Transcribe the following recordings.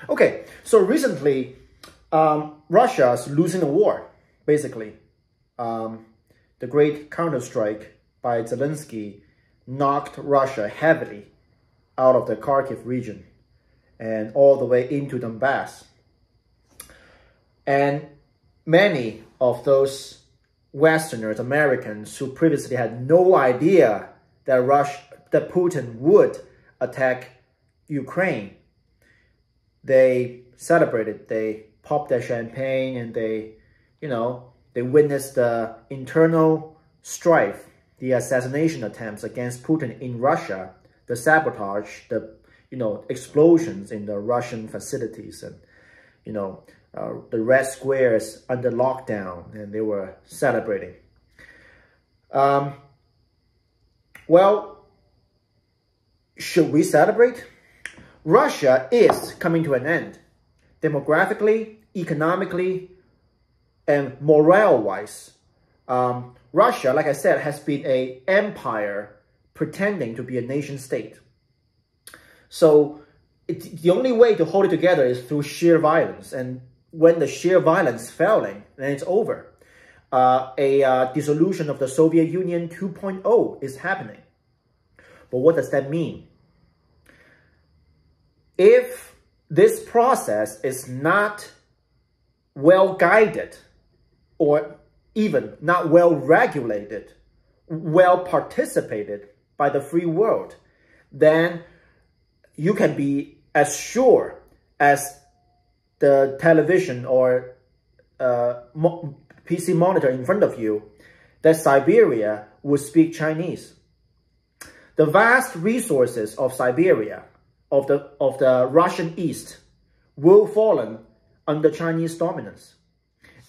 Okay, so recently, Russia's losing the war, basically. The great counterstrike by Zelensky knocked Russia heavily out of the Kharkiv region and all the way into Donbass. And many of those Westerners, Americans, who previously had no idea that Putin would attack Ukraine, they celebrated, they popped their champagne, and they witnessed the internal strife, the assassination attempts against Putin in Russia, the sabotage, the explosions in the Russian facilities, and the red squares under lockdown, and they were celebrating. Well, should we celebrate? Russia is coming to an end, demographically, economically, and morale-wise. Russia, like I said, has been an empire pretending to be a nation state. So the only way to hold it together is through sheer violence. And when the sheer violence failing, then it's over. A dissolution of the Soviet Union 2.0 is happening. But what does that mean? If this process is not well guided, or even not well regulated, well participated by the free world, then you can be as sure as the television or PC monitor in front of you that Siberia would speak Chinese. The vast resources of Siberia, of the Russian East, will fall under Chinese dominance.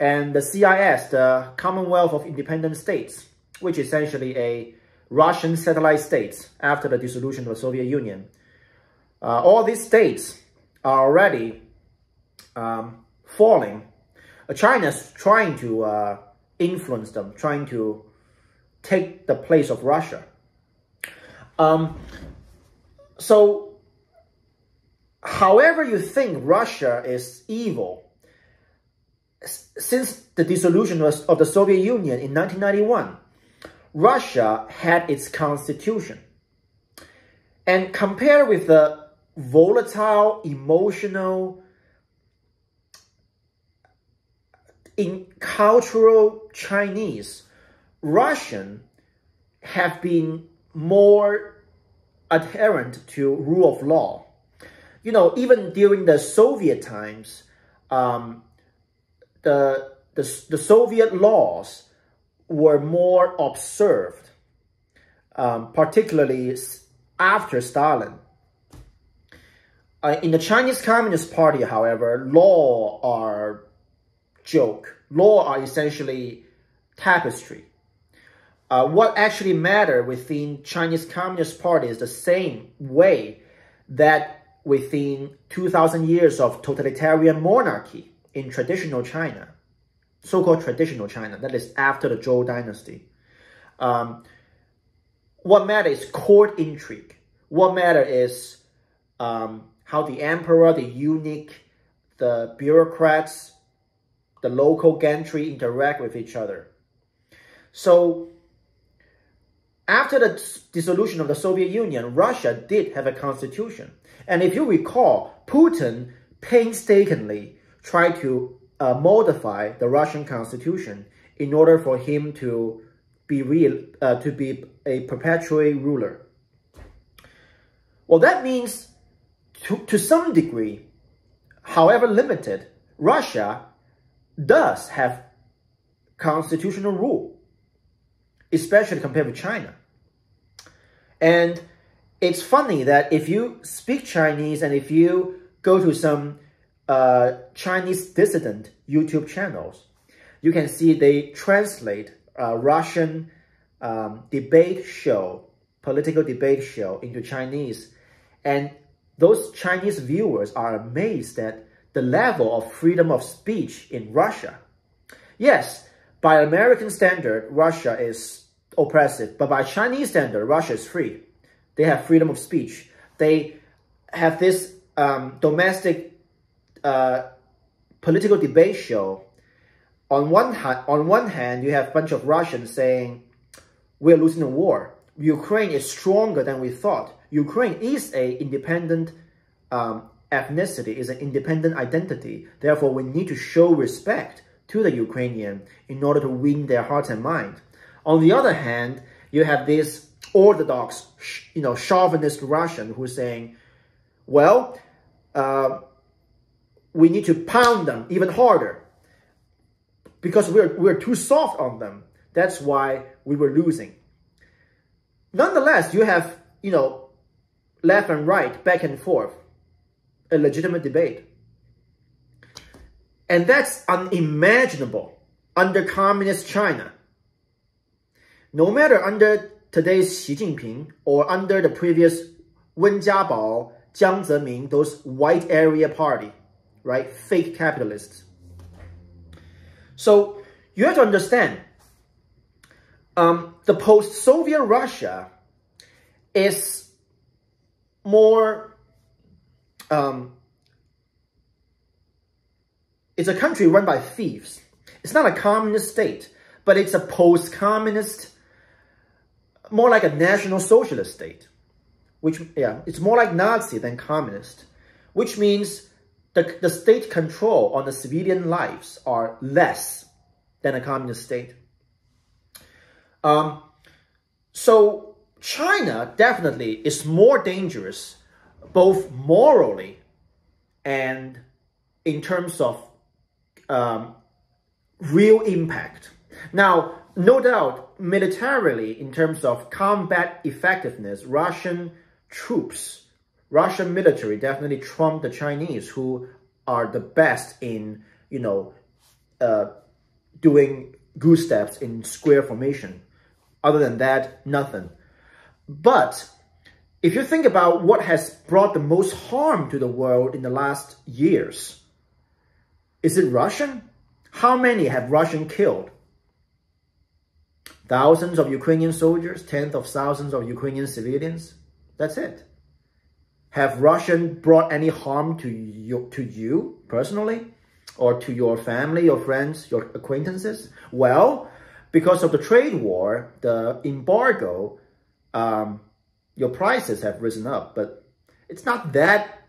And the CIS, the Commonwealth of Independent States, which is essentially a Russian satellite state after the dissolution of the Soviet Union, all these states are already falling. China's trying to influence them, trying to take the place of Russia. So, however you think Russia is evil, since the dissolution of the Soviet Union in 1991, Russia had its constitution. And compared with the volatile, emotional, cultural Chinese, Russian have been more adherent to rule of law. Even during the Soviet times, the Soviet laws were more observed, particularly after Stalin. In the Chinese Communist Party, however, law are joke. Law are essentially tapestry. What actually matters within Chinese Communist Party is the same way that within 2,000 years of totalitarian monarchy in traditional China, so-called traditional China, that is after the Zhou dynasty. What matters is court intrigue. What matters is how the emperor, the eunuch, the bureaucrats, the local gentry interact with each other. So, after the dissolution of the Soviet Union, Russia did have a constitution. And if you recall, Putin painstakingly tried to modify the Russian constitution in order for him to be a perpetual ruler. Well, that means to some degree, however limited, Russia does have constitutional rule, especially compared with China. And it's funny that if you speak Chinese and if you go to some Chinese dissident YouTube channels, you can see they translate Russian debate show, political debate show into Chinese. And those Chinese viewers are amazed at the level of freedom of speech in Russia. Yes, by American standard, Russia is oppressive, but by Chinese standard, Russia is free. They have freedom of speech. They have this domestic political debate show. On one hand, you have a bunch of Russians saying, we're losing the war. Ukraine is stronger than we thought. Ukraine is an independent ethnicity, is an independent identity. Therefore, we need to show respect to the Ukrainian in order to win their hearts and mind. On the other hand, you have this orthodox, chauvinist Russian who's saying, well, we need to pound them even harder because we're too soft on them. That's why we were losing. Nonetheless, you have, left and right, back and forth, a legitimate debate. And that's unimaginable under communist China. No matter under today's Xi Jinping or under the previous Wen Jiabao, Jiang Zemin, those white area party, right? Fake capitalists. So you have to understand, the post-Soviet Russia is more, it's a country run by thieves. It's not a communist state, but it's a post-communist, more like a national socialist state. It's more like Nazi than communist, which means the state control on the civilian lives are less than a communist state. So China definitely is more dangerous, both morally and in terms of real impact. Now, no doubt, militarily, in terms of combat effectiveness, Russian troops, Russian military definitely trump the Chinese, who are the best in, doing goose steps in square formation. Other than that, nothing. But if you think about what has brought the most harm to the world in the last years, is it Russian? How many have Russian killed? Thousands of Ukrainian soldiers, tens of thousands of Ukrainian civilians. That's it. Have Russian brought any harm to you personally? Or to your family, your friends, your acquaintances? Well, because of the trade war, the embargo, your prices have risen up. But it's not that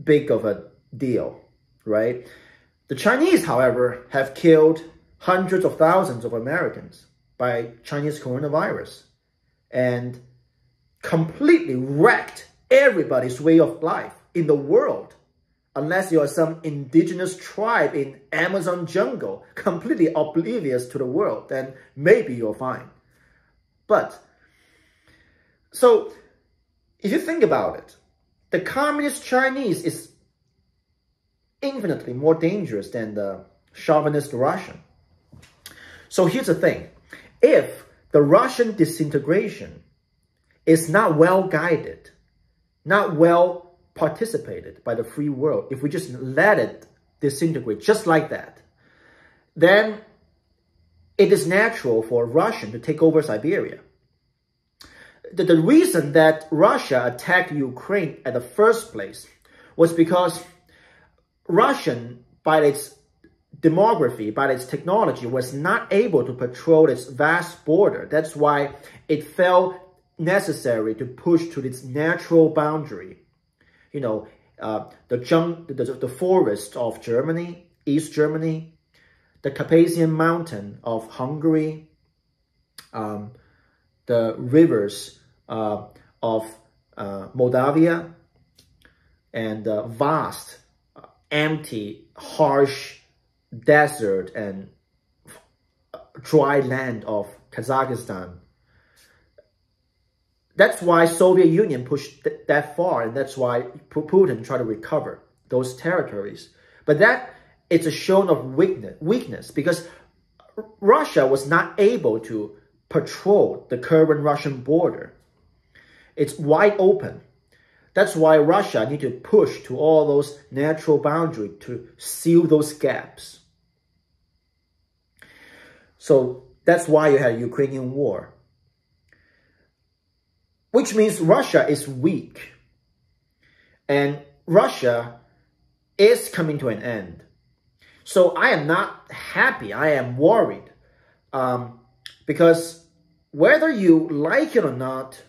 big of a deal, right? The Chinese, however, have killed hundreds of thousands of Americans by Chinese coronavirus and completely wrecked everybody's way of life in the world. Unless you are some indigenous tribe in Amazon jungle, completely oblivious to the world, then maybe you're fine. But, so, if you think about it, the communist Chinese is infinitely more dangerous than the chauvinist Russian. So here's the thing. If the Russian disintegration is not well guided, not well participated by the free world, if we just let it disintegrate just like that, then it is natural for Russia to take over Siberia. The reason that Russia attacked Ukraine at the first place was because Russian, by its demography, by its technology, was not able to patrol its vast border. That's why it felt necessary to push to its natural boundary. The forest of Germany, East Germany, the Carpathian Mountain of Hungary, the rivers of Moldavia, and the vast, empty, harsh desert and dry land of Kazakhstan. That's why Soviet Union pushed that far, and that's why Putin tried to recover those territories. But that it's a show of weakness because Russia was not able to patrol the current Russian border. It's wide open. That's why Russia need to push to all those natural boundaries to seal those gaps. So that's why you had a Ukrainian war. Which means Russia is weak. And Russia is coming to an end. So I am not happy. I am worried. Because whether you like it or not,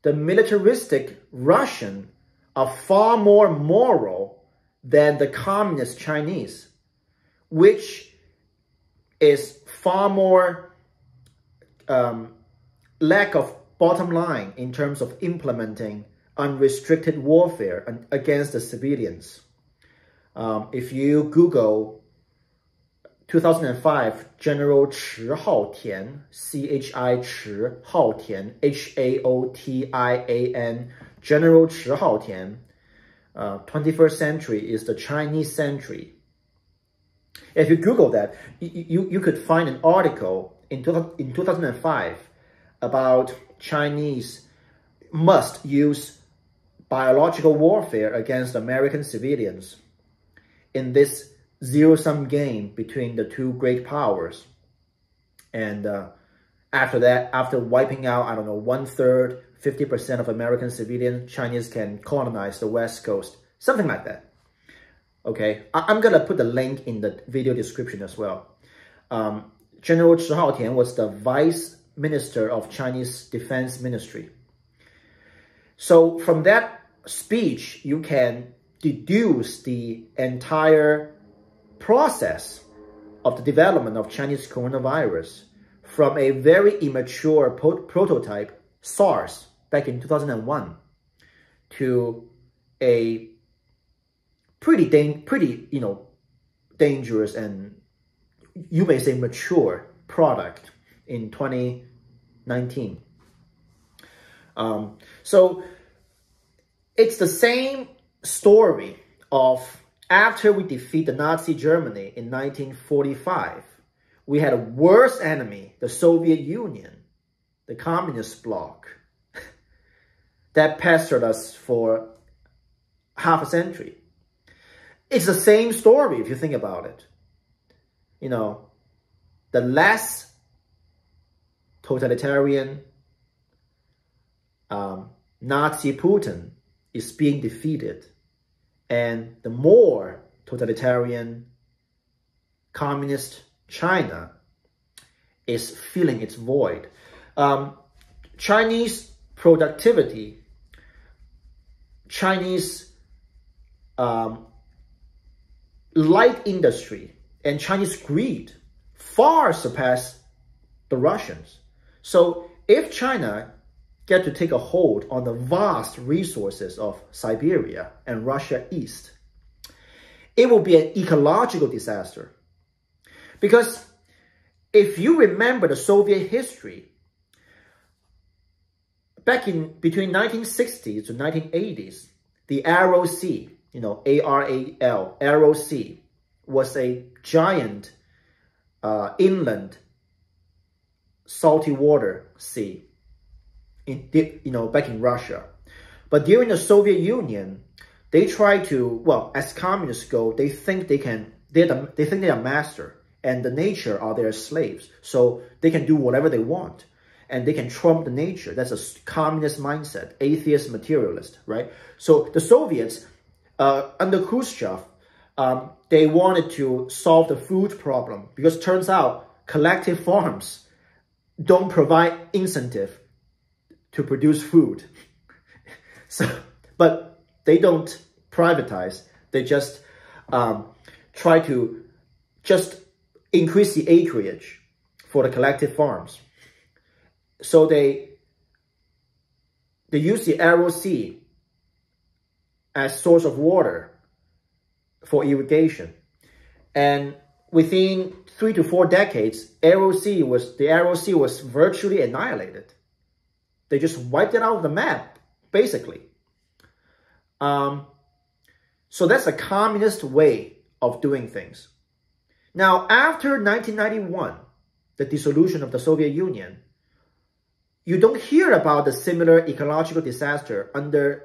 the militaristic Russian are far more moral than the communist Chinese, which is far more lack of bottom line in terms of implementing unrestricted warfare against the civilians. If you Google 2005 General Chi Haotian, C-H-I Chi Haotian, H-A-O-T-I-A-N, General Chi Haotian, 21st century is the Chinese century. If you Google that, you could find an article in 2005 about Chinese must use biological warfare against American civilians in this zero-sum game between the two great powers. And after that, after wiping out, I don't know, 1/3, 50% of American civilians, Chinese can colonize the West Coast. Something like that. Okay, I'm going to put the link in the video description as well. General Chi Haotian was the Vice Minister of Chinese Defense Ministry. So from that speech, you can deduce the entire process of the development of Chinese coronavirus from a very immature prototype, SARS, back in 2001, to a pretty dangerous and, you may say, mature product in 2019. So it's the same story of after we defeat the Nazi Germany in 1945, we had a worse enemy, the Soviet Union, the communist bloc, that pestered us for half a century. It's the same story if you think about it. You know, the less totalitarian Nazi Putin is being defeated, and the more totalitarian communist China is filling its void. Chinese productivity, Chinese light industry, and Chinese greed far surpass the Russians. So if China get to take a hold on the vast resources of Siberia and Russia East, it will be an ecological disaster. Because if you remember the Soviet history, back in between 1960s to 1980s, the Aral Sea, you know, A-R-A-L, Aral Sea, was a giant inland salty water sea, back in Russia. But during the Soviet Union, they try to, well, as communists go, they think they are master, and the nature are their slaves. So they can do whatever they want, and they can trump the nature. That's a communist mindset, atheist materialist, right? So the Soviets, under Khrushchev, they wanted to solve the food problem, because it turns out collective farms don't provide incentive to produce food. So, but they don't privatize. They just try to just increase the acreage for the collective farms. So they use the Aral Sea as source of water for irrigation. And within 3 to 4 decades, the Aral Sea was virtually annihilated. They just wiped it out of the map, basically. So that's a communist way of doing things. Now, after 1991, the dissolution of the Soviet Union, you don't hear about the similar ecological disaster under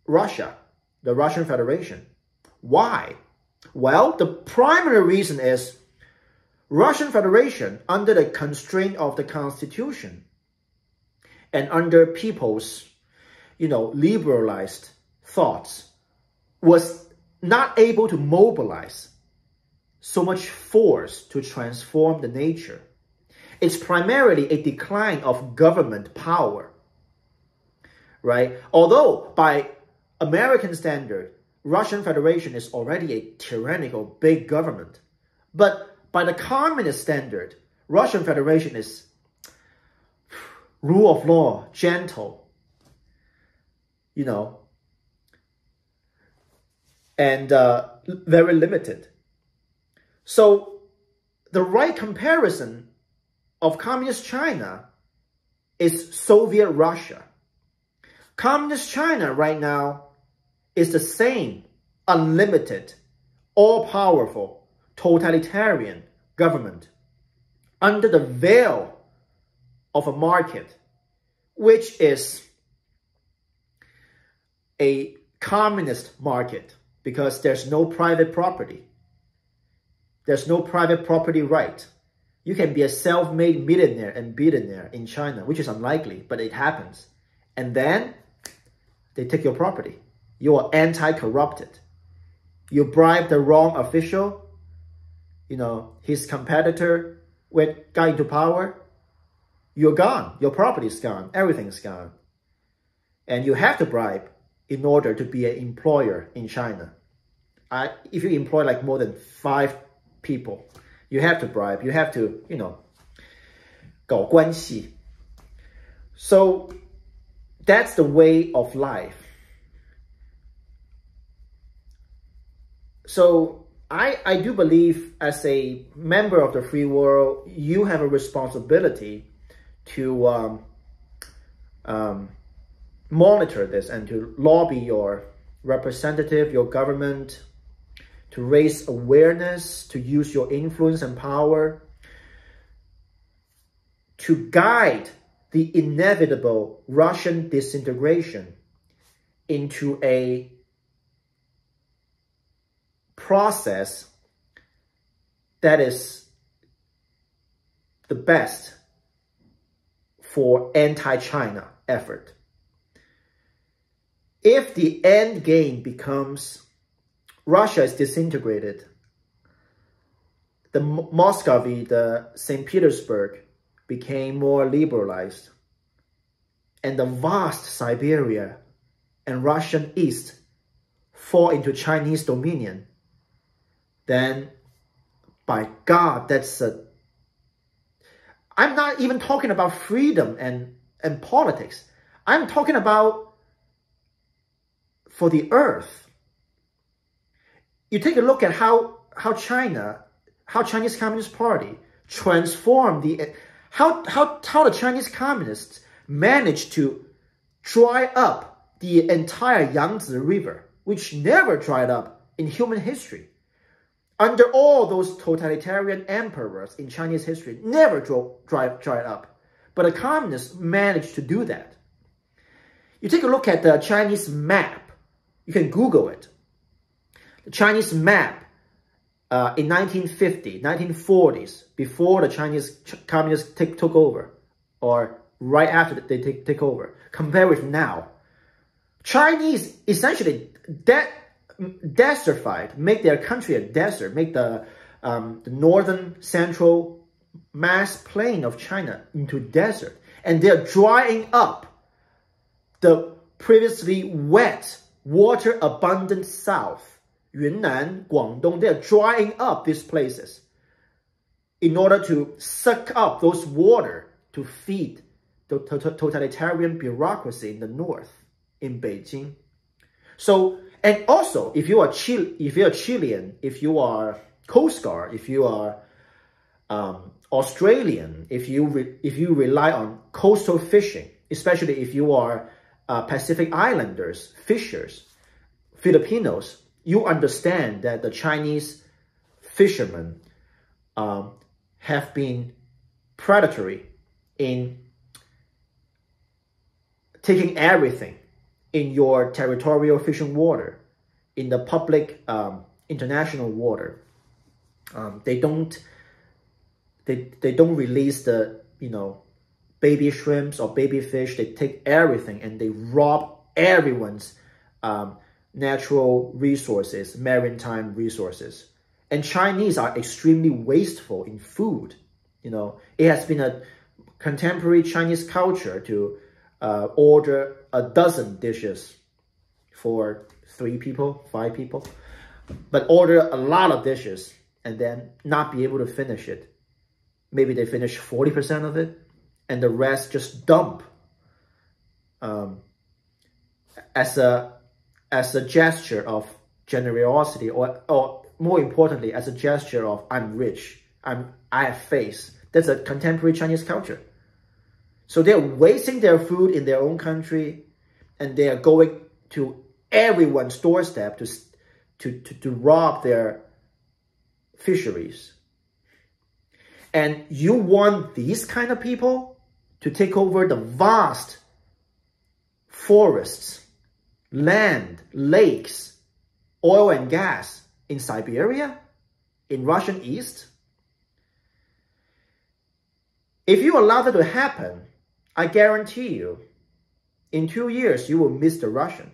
Russia, the Russian Federation. Why? Well, the primary reason is Russian Federation, under the constraint of the constitution and under people's, liberalized thoughts, was not able to mobilize so much force to transform the nature. It's primarily a decline of government power, right? Although by American standard, Russian Federation is already a tyrannical big government. But by the communist standard, Russian Federation is rule of law, gentle, you know, and very limited. So the right comparison of communist China is Soviet Russia. Communist China right now is the same unlimited, all-powerful, totalitarian government under the veil of a market, which is a communist market because there's no private property. There's no private property right. You can be a self-made millionaire and billionaire in China, which is unlikely, but it happens. And then they take your property. You are anti-corrupted. You bribe the wrong official, you know, his competitor got into power, you're gone. Your property is gone. Everything's gone. And you have to bribe in order to be an employer in China. If you employ like more than 5 people, you have to bribe. You have to, you know, 搞关系. So that's the way of life. So I do believe as a member of the free world, you have a responsibility to monitor this and to lobby your representative, your government, to raise awareness, to use your influence and power to guide the inevitable Russian disintegration into a process that is the best for anti-China effort. If the end game becomes Russia is disintegrated, the Muscovy, the St. Petersburg became more liberalized, and the vast Siberia and Russian East fall into Chinese dominion, then by God, I'm not even talking about freedom and politics. I'm talking about for the earth. You take a look at how Chinese Communist Party transformed how the Chinese communists managed to dry up the entire Yangtze River, which never dried up in human history. Under all those totalitarian emperors in Chinese history, never dried up. But the communists managed to do that. You take a look at the Chinese map. You can Google it. The Chinese map in 1950, 1940s, before the Chinese communists took over, or right after they take over, compared with now. Chinese essentially desertified, make their country a desert, make the northern central mass plain of China into desert. And they're drying up the previously wet, water-abundant south. Yunnan, Guangdong, they're drying up these places in order to suck up those water to feed the totalitarian bureaucracy in the north, in Beijing. So, and also, if you're Chilean, if you are Coast Guard, if you are Australian, if you rely on coastal fishing, especially if you are Pacific Islanders, fishers, Filipinos, you understand that the Chinese fishermen have been predatory in taking everything in your territorial fishing water, in the public international water. They don't release the baby shrimps or baby fish. They take everything and they rob everyone's natural resources, maritime resources. And Chinese are extremely wasteful in food. You know, it has been a contemporary Chinese culture to order a dozen dishes for 3 people, 5 people, but order a lot of dishes and then not be able to finish it. Maybe they finish 40% of it and the rest just dump as a gesture of generosity, or more importantly, as a gesture of I'm rich, I have face. That's a contemporary Chinese culture. So they're wasting their food in their own country, and they are going to everyone's doorstep to rob their fisheries. And you want these kind of people to take over the vast forests, land, lakes, oil and gas in Siberia, in Russian East? If you allow that to happen, I guarantee you, in 2 years, you will miss the Russian.